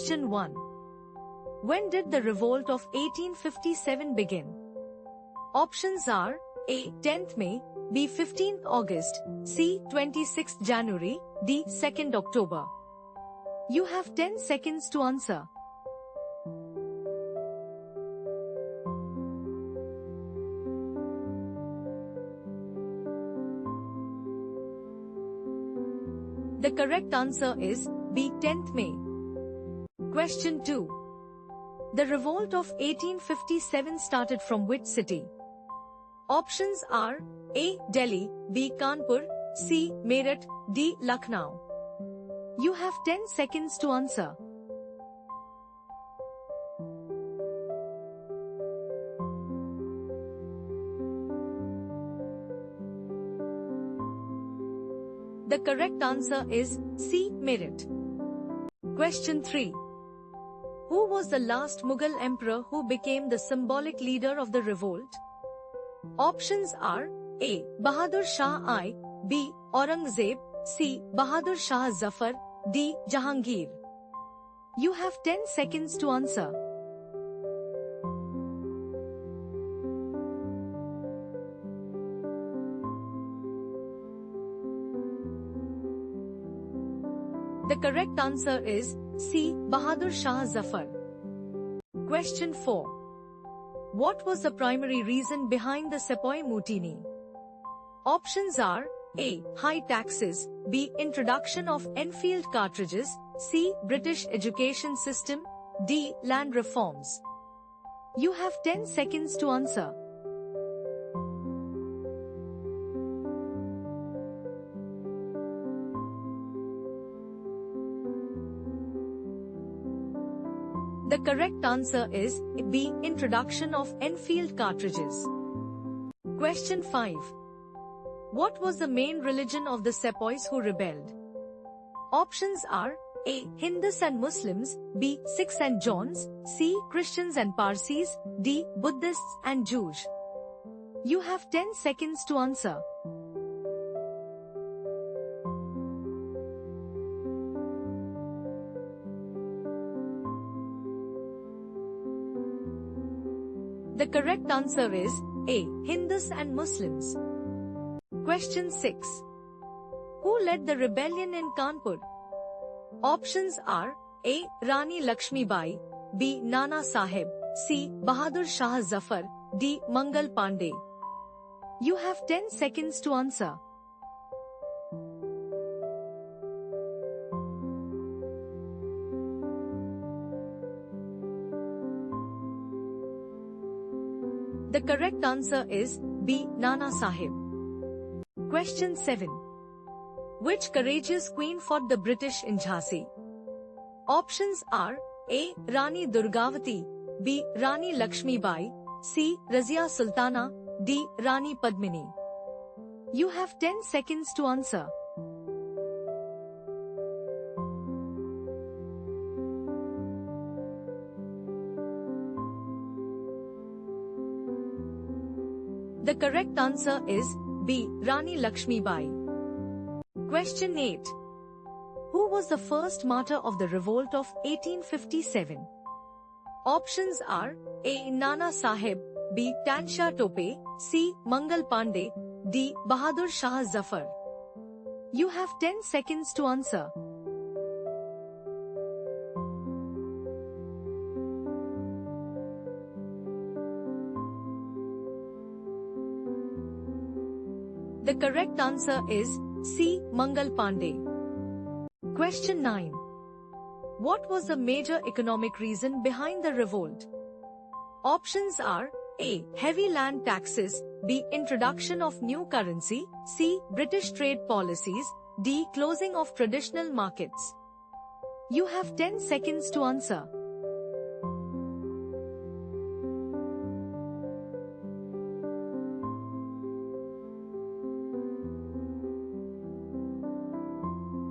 Question 1. When did the revolt of 1857 begin? Options are A. 10th May, B. 15th August, C. 26th January, D. 2nd October. You have 10 seconds to answer. The correct answer is B. 10th May. Question 2. The revolt of 1857 started from which city? Options are A. Delhi, B. Kanpur, C. Meerut, D. Lucknow. You have 10 seconds to answer. The correct answer is C. Meerut. Question 3. Who was the last Mughal emperor who became the symbolic leader of the revolt? Options are A. Bahadur Shah I, B. Aurangzeb, C. Bahadur Shah Zafar, D. Jahangir. You have 10 seconds to answer. The correct answer is C. Bahadur Shah Zafar. Question 4. What was the primary reason behind the Sepoy Mutiny? Options are A. High taxes, B. Introduction of Enfield cartridges, C. British education system, D. Land reforms. You have 10 seconds to answer. The correct answer is B. Introduction of Enfield cartridges. Question 5. What was the main religion of the Sepoys who rebelled? Options are A. Hindus and Muslims, B. Sikhs and Jains, C. Christians and Parsis, D. Buddhists and Jews. You have 10 seconds to answer. The correct answer is A. Hindus and Muslims. Question 6. Who led the rebellion in Kanpur? Options are A. Rani Lakshmi Bai, B. Nana Sahib, C. Bahadur Shah Zafar, D. Mangal Pandey. You have 10 seconds to answer. The correct answer is B. Nana Sahib. Question 7. Which courageous queen fought the British in Jhansi? Options are A. Rani Durgavati, B. Rani Lakshmi Bai, C. Razia Sultana, D. Rani Padmini. You have 10 seconds to answer. The correct answer is B. Rani Lakshmi Bai. Question 8. Who was the first martyr of the revolt of 1857? Options are A. Nana Sahib, B. Tansha Tope, C. Mangal Pandey, D. Bahadur Shah Zafar. You have 10 seconds to answer. The correct answer is C. Mangal Pandey. Question 9. What was the major economic reason behind the revolt? Options are A. Heavy land taxes, B. Introduction of new currency, C. British trade policies, D. Closing of traditional markets. You have 10 seconds to answer.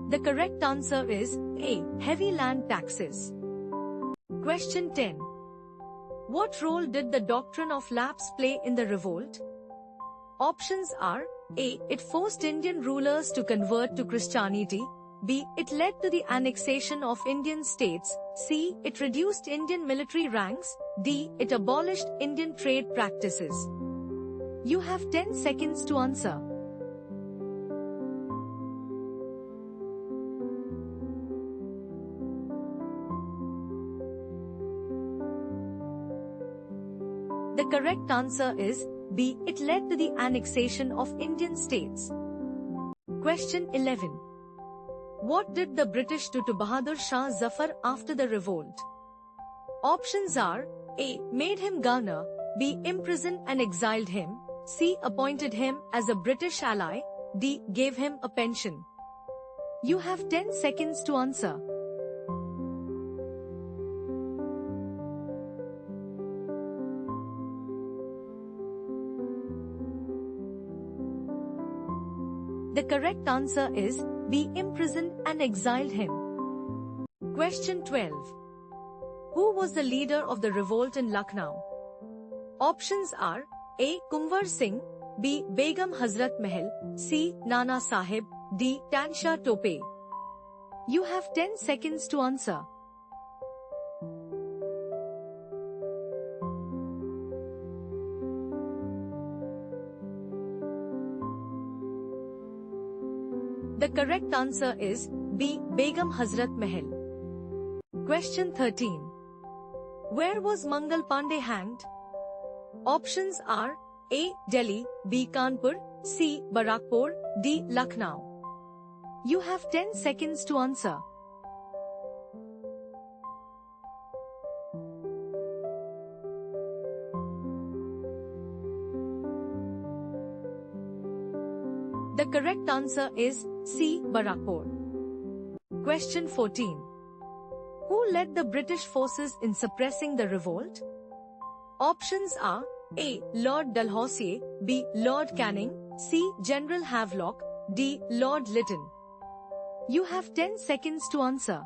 The correct answer is A. Heavy land taxes. Question 10. What role did the doctrine of lapse play in the revolt? Options are A. It forced Indian rulers to convert to Christianity, B. It led to the annexation of Indian states. C. It reduced Indian military ranks. D. It abolished Indian trade practices. You have 10 seconds to answer. The correct answer is B. It led to the annexation of Indian states. Question 11. What did the British do to Bahadur Shah Zafar after the revolt? Options are A. Made him governor. B. Imprisoned and exiled him. C. Appointed him as a British ally. D. Gave him a pension. You have 10 seconds to answer. The correct answer is B. Imprisoned and exiled him. Question 12. Who was the leader of the revolt in Lucknow? Options are A. Kunwar Singh. B. Begum Hazrat Mahal. C. Nana Sahib. D. Tansha Tope. You have 10 seconds to answer. The correct answer is B. Begum Hazrat Mahal. Question 13. Where was Mangal Pandey hanged? Options are A. Delhi. B. Kanpur. C. Barakpur. D. Lucknow. You have 10 seconds to answer. The correct answer is C. Barakpur. Question 14. Who led the British forces in suppressing the revolt? Options are A. Lord Dalhousie. B. Lord Canning. C. General Havelock. D. Lord Lytton. You have 10 seconds to answer.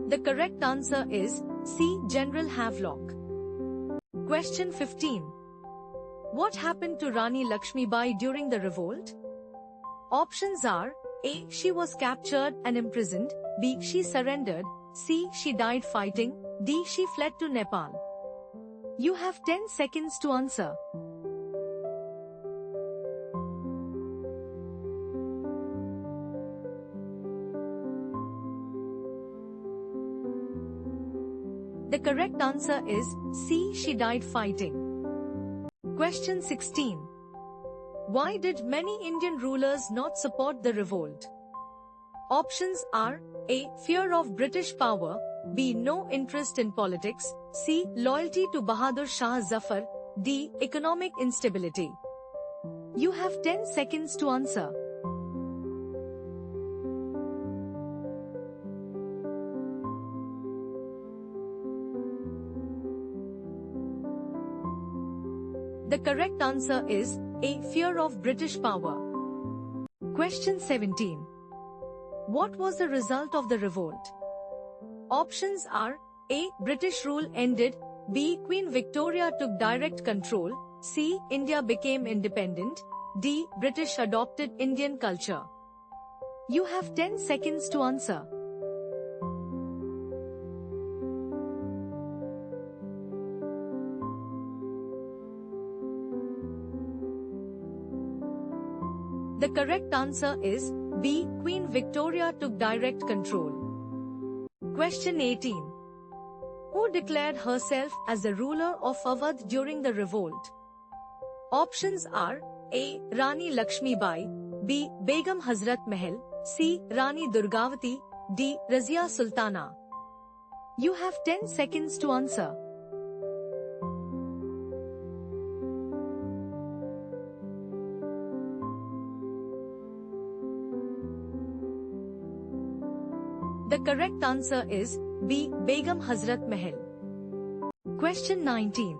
The correct answer is C. General Havelock. Question 15. What happened to Rani Lakshmibai during the revolt? Options are A. She was captured and imprisoned. B. She surrendered. C. She died fighting. D. She fled to Nepal. You have 10 seconds to answer. The correct answer is C. She died fighting. Question 16. Why did many Indian rulers not support the revolt? Options are A. Fear of British power. B. No interest in politics. C. Loyalty to Bahadur Shah Zafar. D. Economic instability. You have 10 seconds to answer. The correct answer is A. Fear of British power. Question 17. What was the result of the revolt? Options are A. British rule ended. B. Queen Victoria took direct control. C. India became independent. D. British adopted Indian culture. You have 10 seconds to answer. The correct answer is B. Queen Victoria took direct control. Question 18. Who declared herself as the ruler of Awadh during the revolt? Options are A. Rani Lakshmibai. B. Begum Hazrat Mahal. C. Rani Durgavati. D. Razia Sultana. You have 10 seconds to answer. The correct answer is B. Begum Hazrat Mahal. Question 19.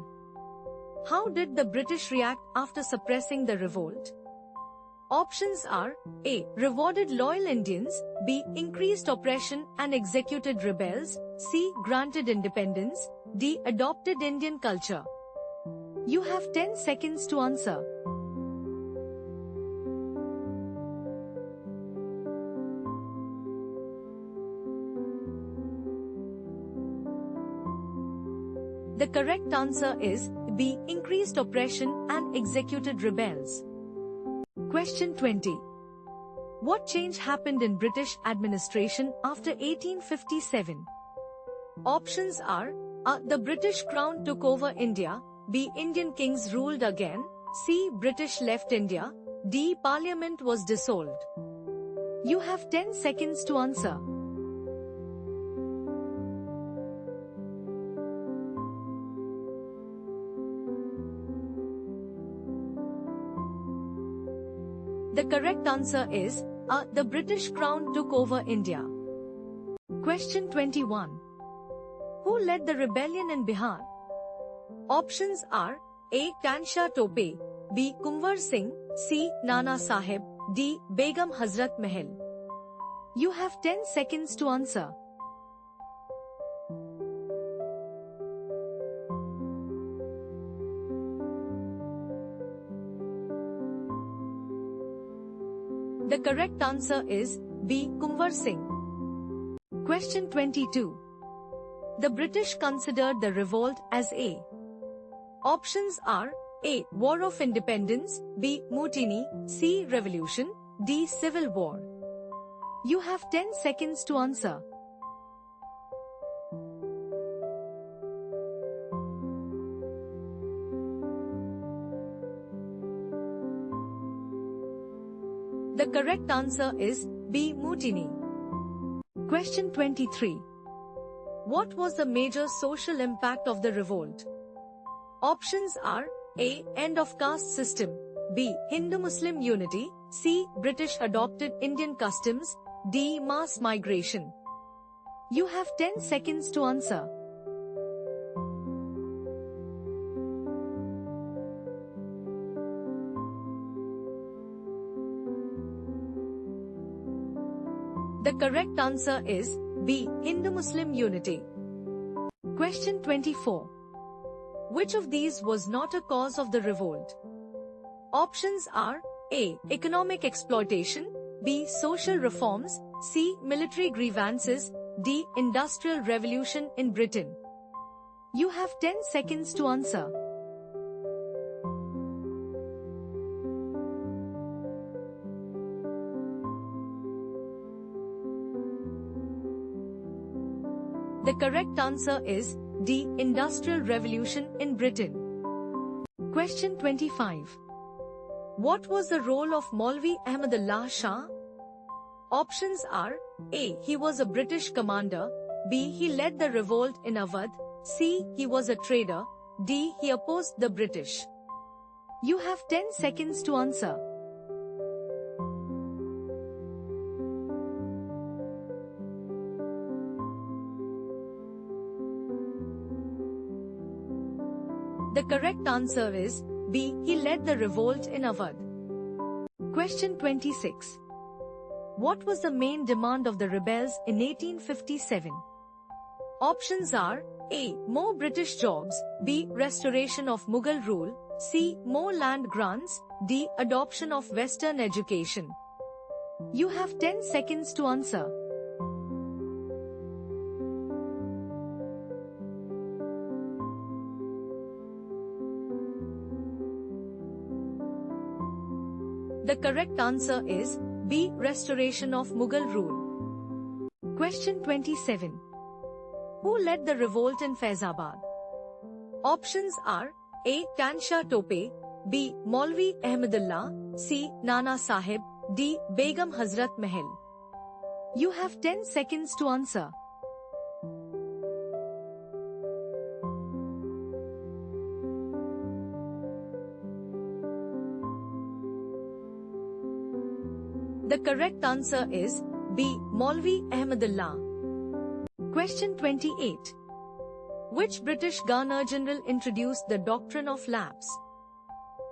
How did the British react after suppressing the revolt? Options are A. Rewarded loyal Indians. B. Increased oppression and executed rebels. C. Granted independence. D. Adopted Indian culture? You have 10 seconds to answer. The correct answer is B. Increased oppression and executed rebels. Question 20. What change happened in British administration after 1857? Options are A. The British Crown took over India. B. Indian kings ruled again. C. British left India. D. Parliament was dissolved. You have 10 seconds to answer. The correct answer is A. The British Crown took over India. Question 21. Who led the rebellion in Bihar? Options are A. Tansha Tope, B. Kunwar Singh, C. Nana Sahib, D. Begum Hazrat Mahal. You have 10 seconds to answer. The correct answer is B. Kunwar Singh. Question 22. The British considered the revolt as A. Options are A. War of Independence, B. Mutiny, C. Revolution, D. Civil War. You have 10 seconds to answer. The correct answer is B. Mutiny. Question 23. What was the major social impact of the revolt? Options are A. End of caste system, B. Hindu-Muslim unity, C. British adopted Indian customs, D. Mass migration. You have 10 seconds to answer. The correct answer is B. Hindu-Muslim unity. Question 24. Which of these was not a cause of the revolt? Options are A. Economic exploitation, B. Social reforms, C. Military grievances, D. Industrial revolution in Britain. You have 10 seconds to answer. The correct answer is D. Industrial Revolution in Britain. Question 25. What was the role of Maulvi Ahmadullah Shah? Options are A. He was a British commander, B. He led the revolt in Awadh, C. He was a trader, D. He opposed the British. You have 10 seconds to answer. The correct answer is B. He led the revolt in Awadh. Question 26. What was the main demand of the rebels in 1857? Options are A. More British jobs, B. Restoration of Mughal rule, C. More land grants, D. Adoption of Western education. You have 10 seconds to answer. The correct answer is B. Restoration of Mughal rule. Question 27. Who led the revolt in Faizabad? Options are A. Tansha Tope, B. Maulvi Ahmadullah, C. Nana Sahib, D. Begum Hazrat Mahal. You have 10 seconds to answer. The correct answer is B. Maulvi Ahmadullah. Question 28. Which British Governor-General introduced the doctrine of lapse?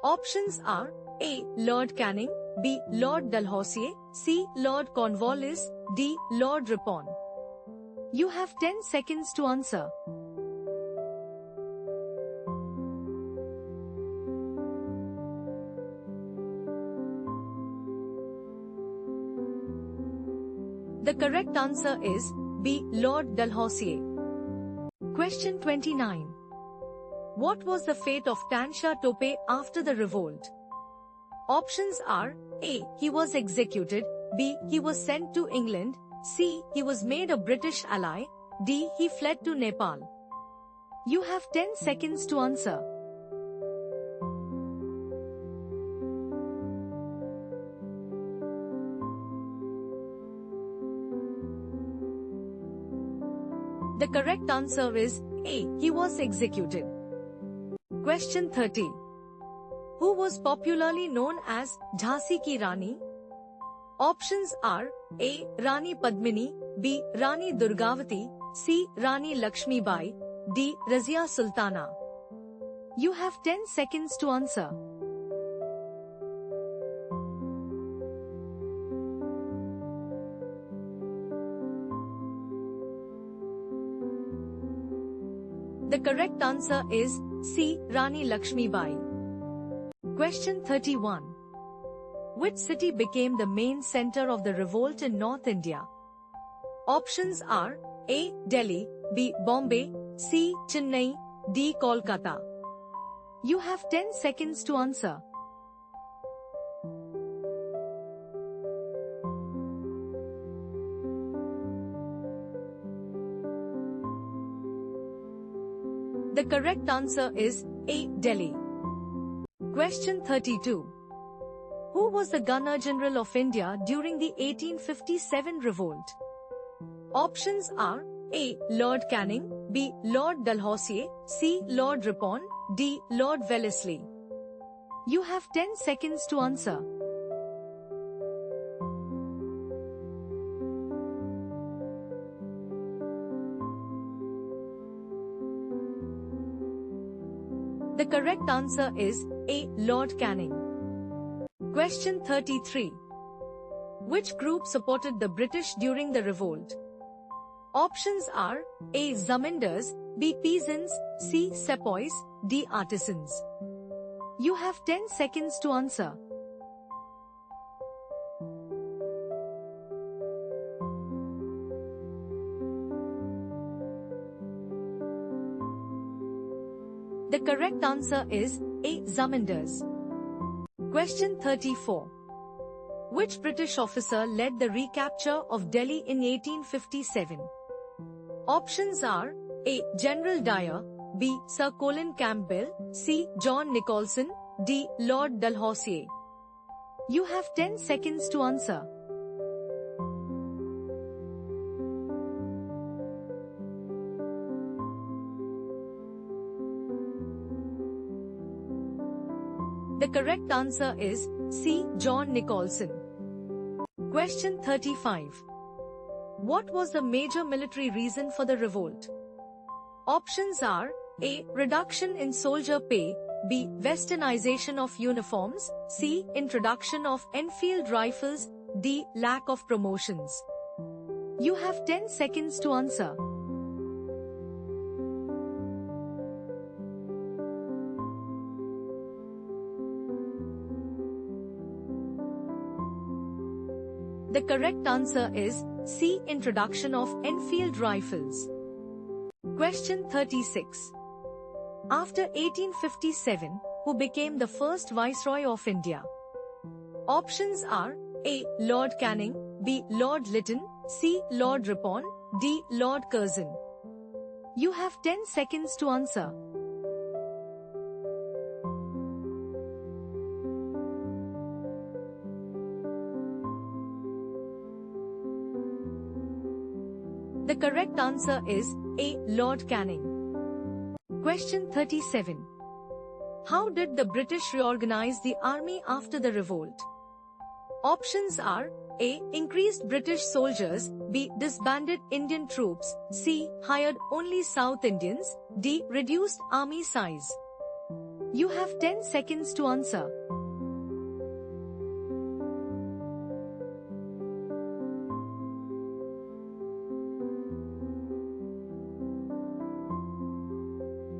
Options are A. Lord Canning, B. Lord Dalhousie, C. Lord Cornwallis, D. Lord Ripon. You have 10 seconds to answer. correct answer is B. Lord Dalhousie. Question 29. What was the fate of Tansha Tope after the revolt? Options are A. He was executed, B. He was sent to England, C. He was made a British ally, D. He fled to Nepal. You have 10 seconds to answer. The correct answer is A. He was executed. Question 30. Who was popularly known as Jhansi Ki Rani? Options are A. Rani Padmini, B. Rani Durgavati, C. Rani Lakshmi Bai, D. Razia Sultana. You have 10 seconds to answer. The correct answer is C. Rani Lakshmi Bai. Question 31. Which city became the main center of the revolt in North India? Options are A. Delhi, B. Bombay, C. Chennai, D. Kolkata. You have 10 seconds to answer. The correct answer is A. Delhi. Question 32. Who was the Governor-General of India during the 1857 revolt? Options are A. Lord Canning, B. Lord Dalhousie, C. Lord Ripon, D. Lord Wellesley. You have 10 seconds to answer. The correct answer is A. Lord Canning. Question 33. Which group supported the British during the revolt? Options are A. Zamindars, B. Peasants, C. Sepoys, D. Artisans. You have 10 seconds to answer. The correct answer is A. Zamindars. Question 34. Which British officer led the recapture of Delhi in 1857? Options are A. General Dyer, B. Sir Colin Campbell, C. John Nicholson, D. Lord Dalhousie. You have 10 seconds to answer. The correct answer is C. John Nicholson. Question 35. What was the major military reason for the revolt? Options are A. Reduction in soldier pay, B. Westernization of uniforms, C. Introduction of Enfield rifles, D. Lack of promotions. You have 10 seconds to answer. The correct answer is C. Introduction of Enfield rifles. Question 36. After 1857, who became the first Viceroy of India? Options are A. Lord Canning, B. Lord Lytton, C. Lord Ripon, D. Lord Curzon. You have 10 seconds to answer. The correct answer is A. Lord Canning. Question 37. How did the British reorganize the army after the revolt? Options are A. Increased British soldiers, B. Disbanded Indian troops, C. Hired only South Indians, D. Reduced army size. You have 10 seconds to answer.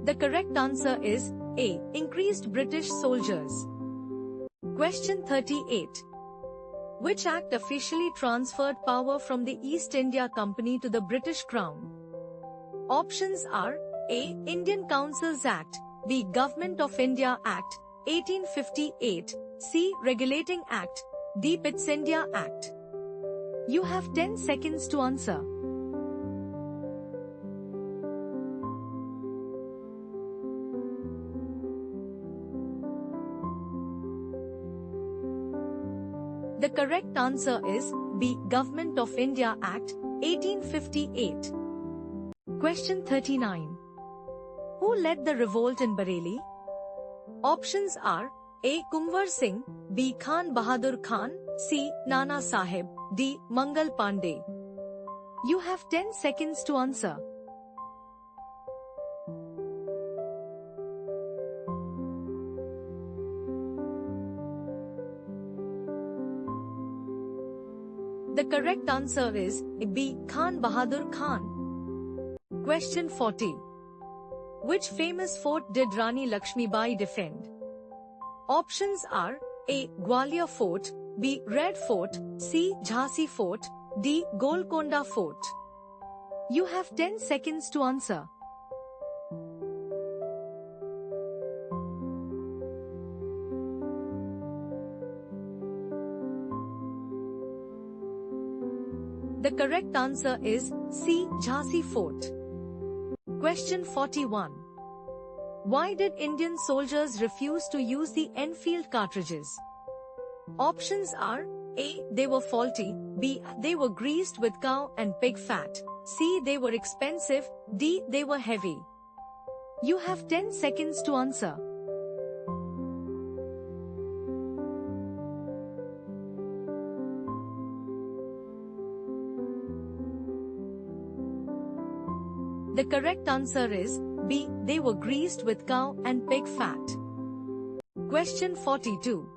The correct answer is A. Increased British soldiers. Question 38. Which act officially transferred power from the East India Company to the British Crown? Options are A. Indian Councils Act, B. Government of India Act, 1858, C. Regulating Act, D. Pitt's India Act. You have 10 seconds to answer. The correct answer is B. Government of India Act, 1858. Question 39. Who led the revolt in Bareilly? Options are A. Kunwar Singh, B. Khan Bahadur Khan, C. Nana Sahib, D. Mangal Pandey. You have 10 seconds to answer. The correct answer is B. Khan Bahadur Khan. Question 40. Which famous fort did Rani Lakshmibai defend? Options are A. Gwalior Fort, B. Red Fort, C. Jhansi Fort, D. Golconda Fort. You have 10 seconds to answer. The correct answer is C. Jhansi Fort. Question 41. Why did Indian soldiers refuse to use the Enfield cartridges? Options are A. They were faulty, B. They were greased with cow and pig fat, C. They were expensive, D. They were heavy. You have 10 seconds to answer. The correct answer is B. They were greased with cow and pig fat. Question 42.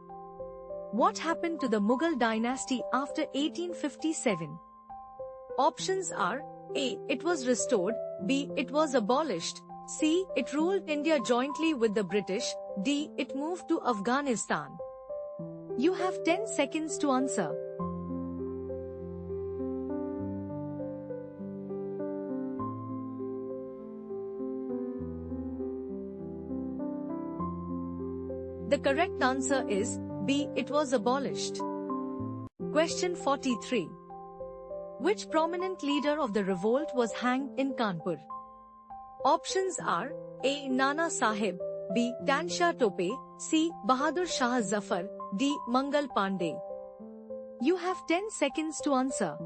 What happened to the Mughal dynasty after 1857? Options are A. It was restored, B. It was abolished, C. It ruled India jointly with the British, D. It moved to Afghanistan. You have 10 seconds to answer. The correct answer is B. It was abolished. Question 43. Which prominent leader of the revolt was hanged in Kanpur? Options are A. Nana Sahib, B. Tansha Tope, C. Bahadur Shah Zafar, D. Mangal Pandey. You have 10 seconds to answer.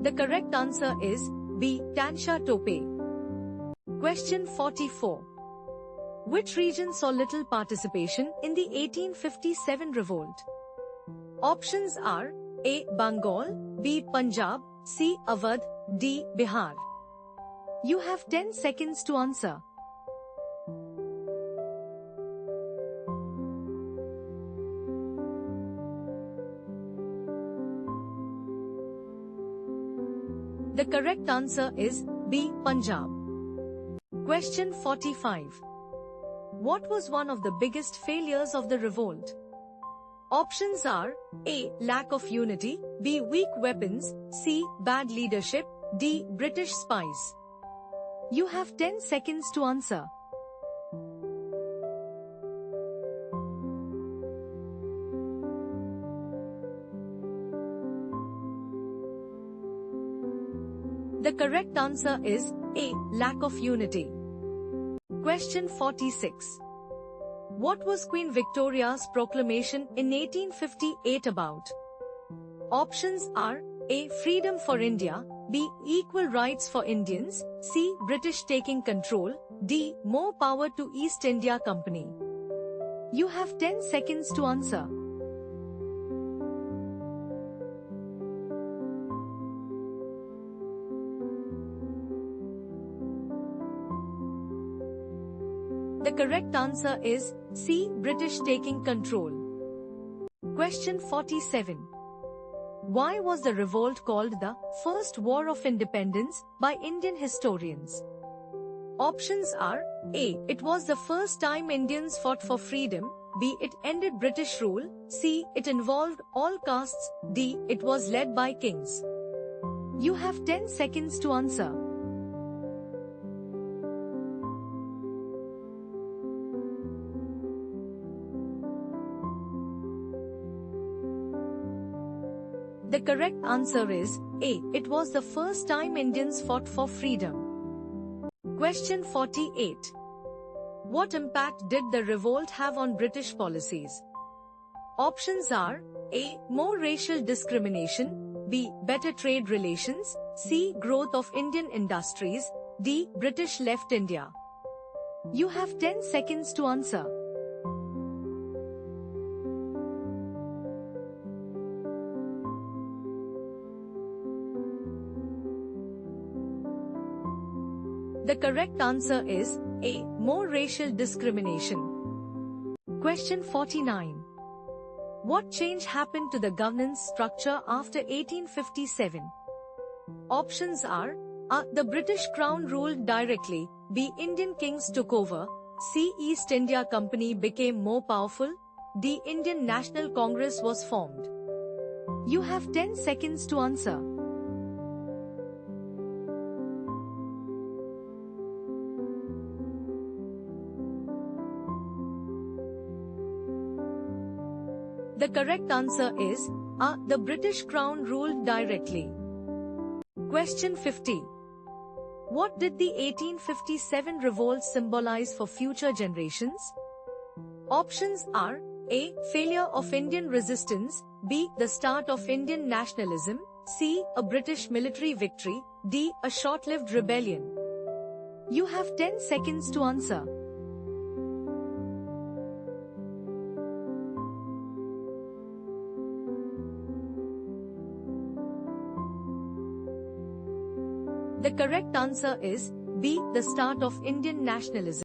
The correct answer is B. Tansha Tope. Question 44. Which region saw little participation in the 1857 revolt? Options are A. Bengal, B. Punjab, C. Awadh, D. Bihar. You have 10 seconds to answer. The correct answer is B. Punjab. Question 45. What was one of the biggest failures of the revolt? Options are A. Lack of unity, B. Weak weapons, C. Bad leadership, D. British spies. You have 10 seconds to answer. The correct answer is A. Lack of unity. Question 46. What was Queen Victoria's proclamation in 1858 about? Options are A. Freedom for India, B. Equal rights for Indians, C. British taking control, D. More power to East India Company. You have 10 seconds to answer. The correct answer is C. British taking control. Question 47. Why was the revolt called the First War of Independence by Indian historians? Options are A. It was the first time Indians fought for freedom. B. It ended British rule. C. It involved all castes. D. It was led by kings. You have 10 seconds to answer. The correct answer is A. It was the first time Indians fought for freedom. Question 48. What impact did the revolt have on British policies? Options are A. More racial discrimination. B. Better trade relations. C. Growth of Indian industries. D. British left India. You have 10 seconds to answer. The correct answer is A. More racial discrimination. Question 49. What change happened to the governance structure after 1857? Options are A. The British Crown ruled directly. B. Indian kings took over. C. East India Company became more powerful. D. Indian National Congress was formed. You have 10 seconds to answer. The correct answer is A. The British Crown ruled directly. Question 50. What did the 1857 revolt symbolize for future generations? Options are A. Failure of Indian resistance. B. The start of Indian nationalism. C. A British military victory. D. A short-lived rebellion. You have 10 seconds to answer. The correct answer is B. The start of Indian nationalism.